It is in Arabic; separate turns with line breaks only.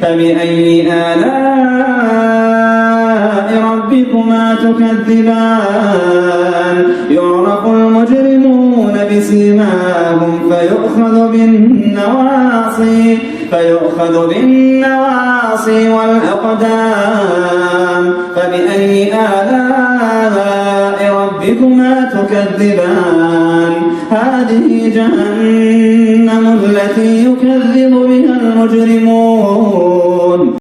فبأي آلاء ربكما تكذبان يعرف المجرمون بسيماهم فيؤخذ بالنواصي والأقدام فبأي آلاء ربكما تكذبان هذه جهنم التي يكذب بها المجرمون